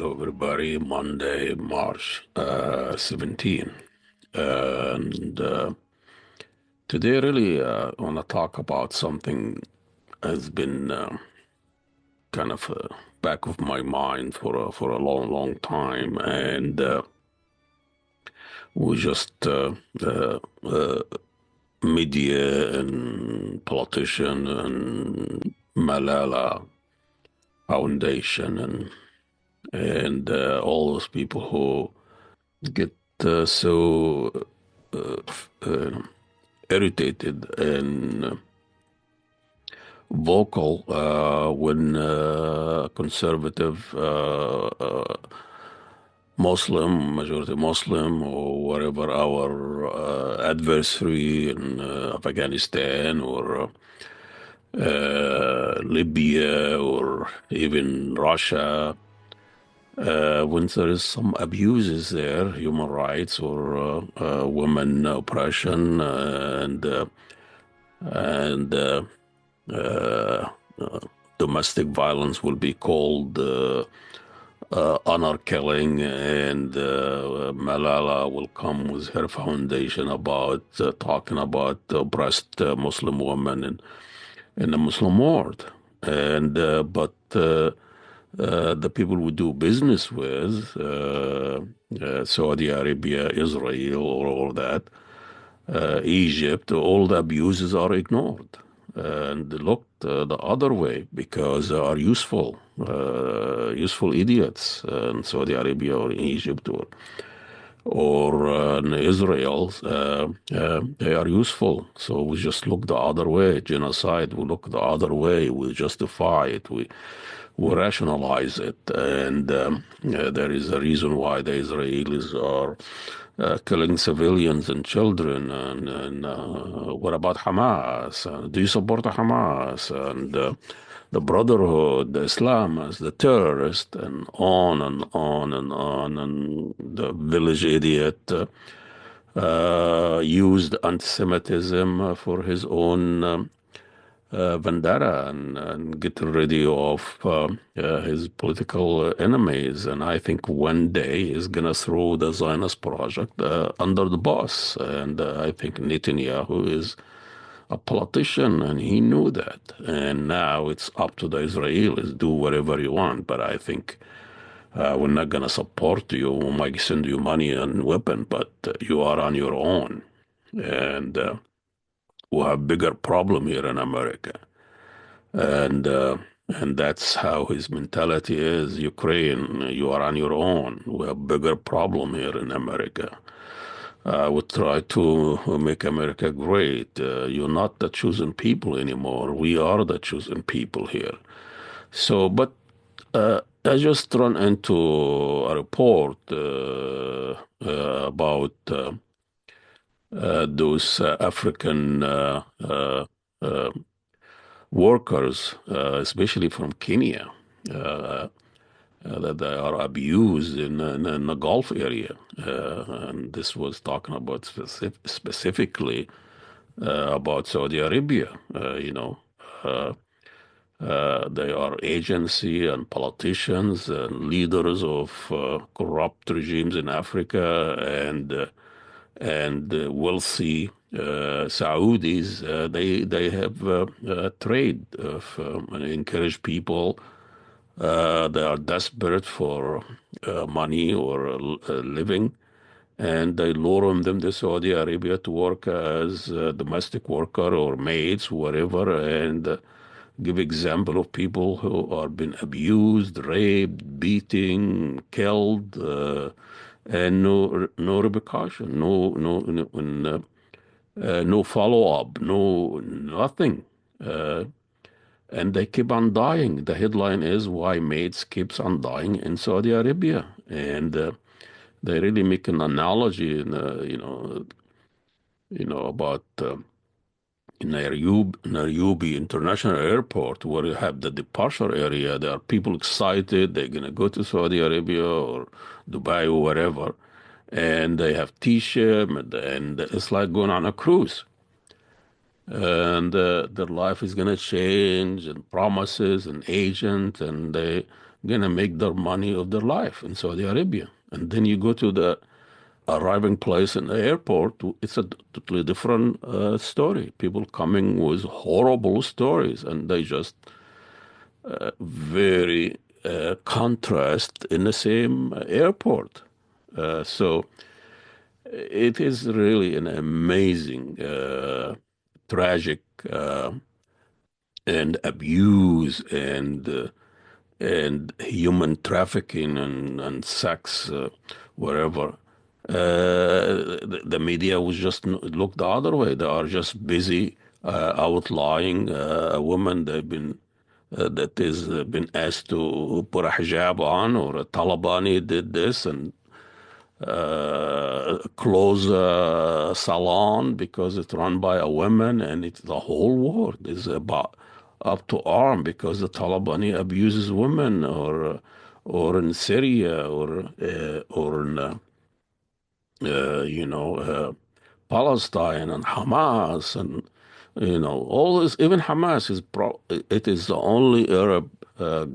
Hello, everybody. Monday, March 17. And today, really, I want to talk about something has been kind of back of my mind for a long, long time, and we just uh, media and politician and Malala Foundation and all those people who get so uh, irritated and vocal when conservative Muslim, majority Muslim, or whatever our adversary in Afghanistan or Libya or even Russia, when there is some abuses there, human rights or women oppression and uh, uh, domestic violence will be called honor killing, and Malala will come with her foundation about talking about oppressed Muslim women in the Muslim world. And but the people we do business with, Saudi Arabia, Israel, or all that, Egypt, all the abuses are ignored and looked the other way because they are useful idiots in Saudi Arabia or in Egypt or in Israel. They are useful. So we just look the other way. Genocide, we look the other way. We justify it. We rationalize it. And there is a reason why the Israelis are killing civilians and children. And what about Hamas? Do you support Hamas? And the Brotherhood, the Islam as the terrorist, and on and on and on. And the village idiot used anti-Semitism for his own vendetta and getting rid of his political enemies. And I think one day he's going to throw the Zionist project under the bus. And I think Netanyahu is a politician, and he knew that. And now it's up to the Israelis, do whatever you want. But I think we're not going to support you. We might send you money and weapon, but you are on your own. And we have bigger problem here in America. And that's how his mentality is. Ukraine, you are on your own. We have bigger problem here in America. We try to make America great. You're not the chosen people anymore. We are the chosen people here. So, but I just run into a report about those African uh, workers, especially from Kenya, uh, that they are abused in the Gulf area. And this was talking about specifically about Saudi Arabia. Uh, they are agency and politicians and leaders of corrupt regimes in Africa and wealthy Saudis. They have trade of and encourage people. They are desperate for money or a living, and they lure them to Saudi Arabia to work as a domestic worker or maids, whatever, and give example of people who are been abused, raped, beating, killed, and no repercussion, no follow up, no nothing. And they keep on dying. The headline is why maids keeps on dying in Saudi Arabia, and they really make an analogy, about Nairobi International Airport, where you have the departure area. There are people excited they're gonna go to Saudi Arabia or Dubai or wherever, and they have T-shirt, and it's like going on a cruise. And their life is gonna change, and promises and agent, and gonna make their money of their life in Saudi Arabia. And then you go to the arriving place in the airport, it's a totally different story. People coming with horrible stories, and they just very contrast in the same airport. So it is really an amazing, tragic, and abuse and human trafficking and sex, wherever. The media was just look the other way. They are just busy outlying a woman they've been that is been asked to put a hijab on, or a Talibani did this and close a salon because it's run by a woman, and it's the whole world is about up to arm because the Taliban abuses women, or in Syria, or in Palestine and Hamas, and all this. Even Hamas is it is the only Arab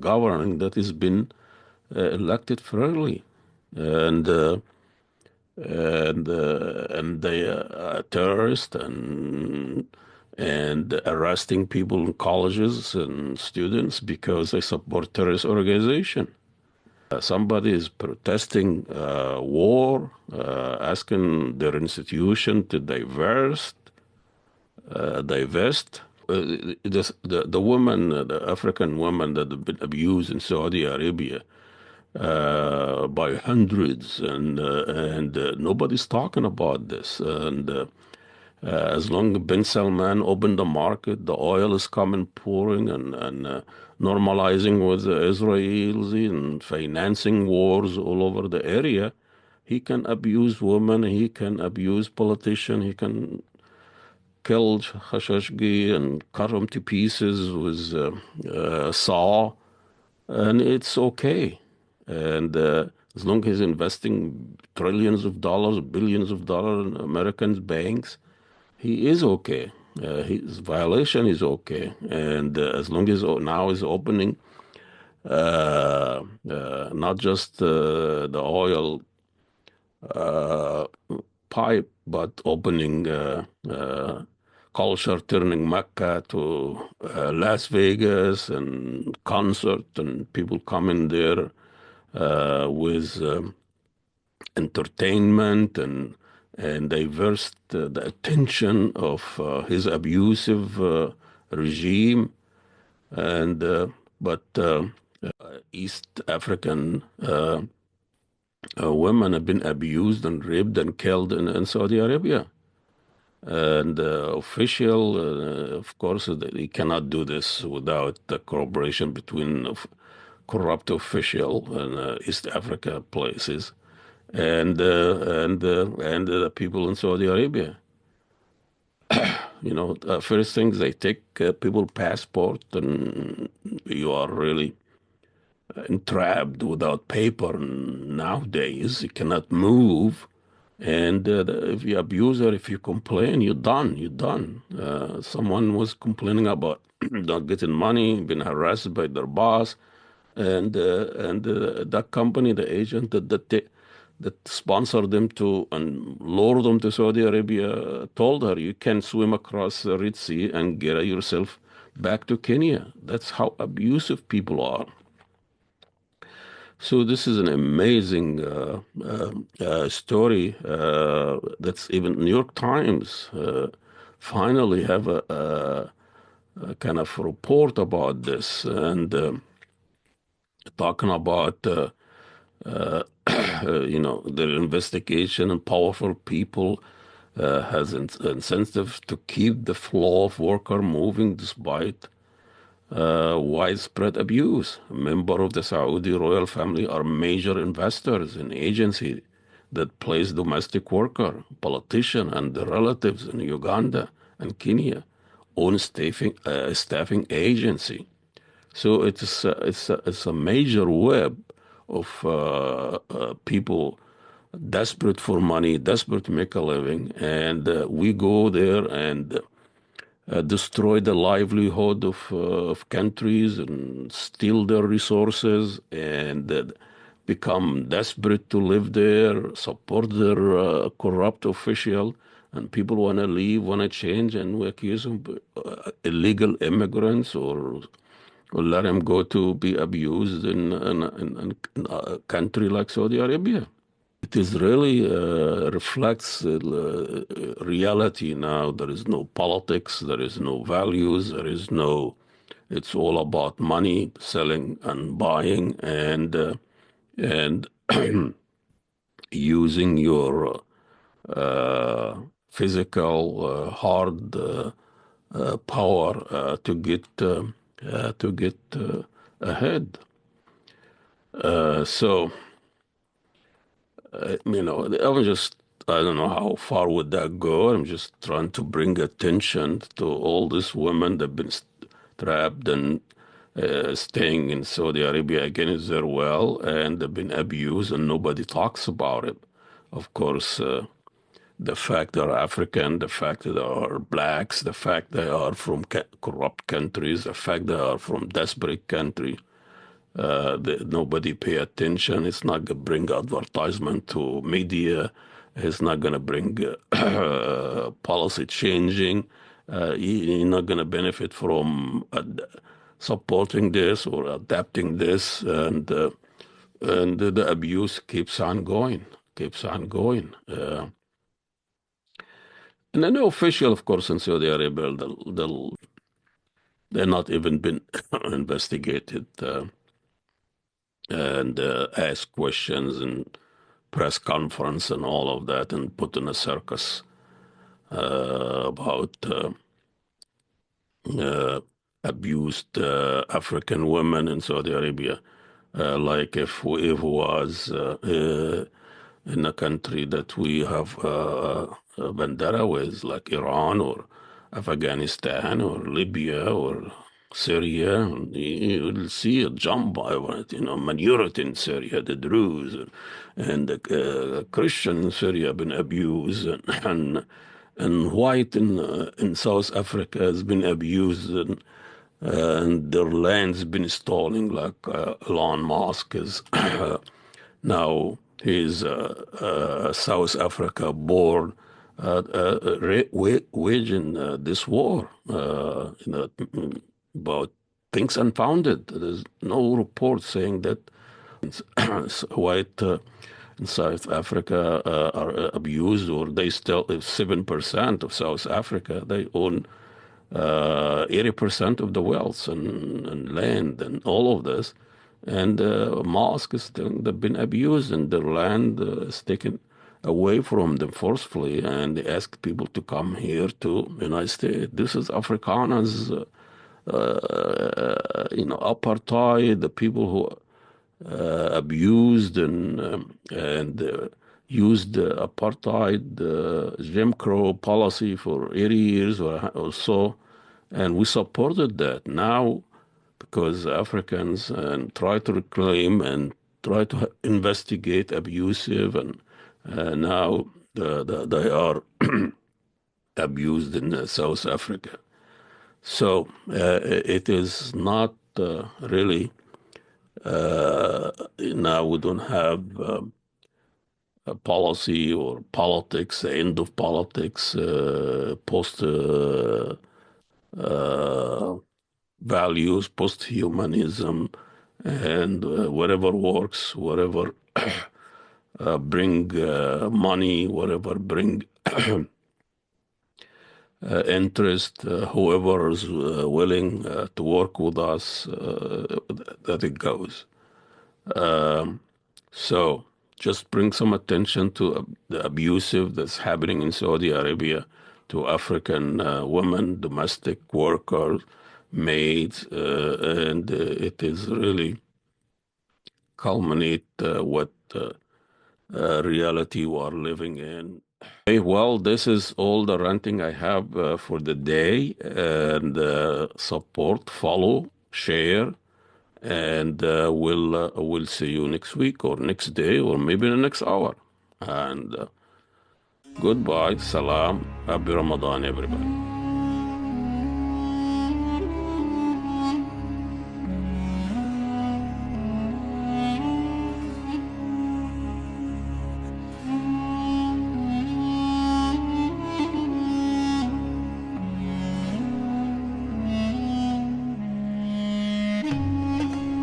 governing that has been elected fairly, and and they terrorists and arresting people in colleges and students because they support terrorist organization. Somebody is protesting war, asking their institution to divest. The woman, the African woman that have been abused in Saudi Arabia by hundreds, and nobody's talking about this. And as long as bin Salman opened the market, the oil is coming pouring, and normalizing with the Israelis and financing wars all over the area. He can abuse women, he can abuse politicians, he can kill Khashoggi and cut him to pieces with a saw, and it's okay. And as long as he's investing trillions of dollars, billions of dollars in American banks, he is okay. His violation is okay. And as long as now is opening not just the oil uh, pipe, but opening culture, turning Mecca to Las Vegas, and concert, and people coming there with entertainment, and diverse the attention of his abusive regime, and but East African women have been abused and raped and killed in Saudi Arabia. And official, of course, they cannot do this without the cooperation between corrupt official and East Africa places and the people in Saudi Arabia. First things they take people passport, and you are really entrapped without paper. Nowadays, you cannot move. And if you abuse her, if you complain, you're done. You're done. Someone was complaining about not getting money, being harassed by their boss, and that company, the agent that sponsored them to and lured them to Saudi Arabia, told her you can swim across the Red Sea and get yourself back to Kenya. That's how abusive people are. So this is an amazing story that's even New York Times finally have a kind of report about this, and talking about their investigation, and powerful people has incentive to keep the flow of worker moving despite widespread abuse. Members of the Saudi royal family are major investors in agency that place domestic worker, politician, and their relatives in Uganda and Kenya own staffing agency. So it's a major web of people desperate for money, desperate to make a living, and we go there and destroy the livelihood of countries and steal their resources and become desperate to live there, support their corrupt official, and people want to leave, want to change, and we accuse them illegal immigrants or let them go to be abused in a country like Saudi Arabia. It is really reflects reality now. There is no politics, there is no values, there is no. It's all about money, selling and buying, and using your physical hard power to get ahead. So. I'm just, I don't know how far would that go. I'm just trying to bring attention to all these women that have been trapped and staying in Saudi Arabia against their will, and they've been abused, and nobody talks about it. Of course, the fact they're African, the fact that they are blacks, the fact they are from corrupt countries, the fact they are from desperate countries, nobody pay attention. It's not going to bring advertisement to media. It's not going to bring policy changing. You're not going to benefit from supporting this or adapting this, and the abuse keeps on going, keeps on going. And then the official, of course, in Saudi Arabia, they're not even been investigated. And ask questions and press conference and all of that and put in a circus about uh, abused African women in Saudi Arabia. Like if was in a country that we have a bandera with, like Iran or Afghanistan or Libya or Syria, and you will see a jump over it. Minority in Syria, the Druze and the Christian in Syria have been abused, and white in South Africa has been abused, and their land's been stolen, like Elon Musk is now he's South Africa born waging this war about things unfounded. There's no report saying that white in South Africa are abused, or they still, 7% of South Africa, they own 80% of the wealth and land and all of this. And mosques, they've been abused, and their land is taken away from them forcefully, and they ask people to come here to United States. This is Afrikaners, apartheid, the people who abused and used apartheid, Jim Crow policy for 80 years or so, and we supported that. Now, because Africans and try to reclaim and try to investigate abusive, and now they are abused in South Africa. So it is not really. Now we don't have a policy or politics, the end of politics, post values, post humanism, and whatever works, whatever bring money, whatever bring interest, whoever is willing to work with us, that it goes. Um, so just bring some attention to the abusive that's happening in Saudi Arabia to African women, domestic workers, maids, and it is really culminate what reality we are living in. Okay, well, this is all the ranting I have for the day, and support, follow, share, and we'll see you next week or next day or maybe the next hour. And goodbye, salam, happy Ramadan, everybody.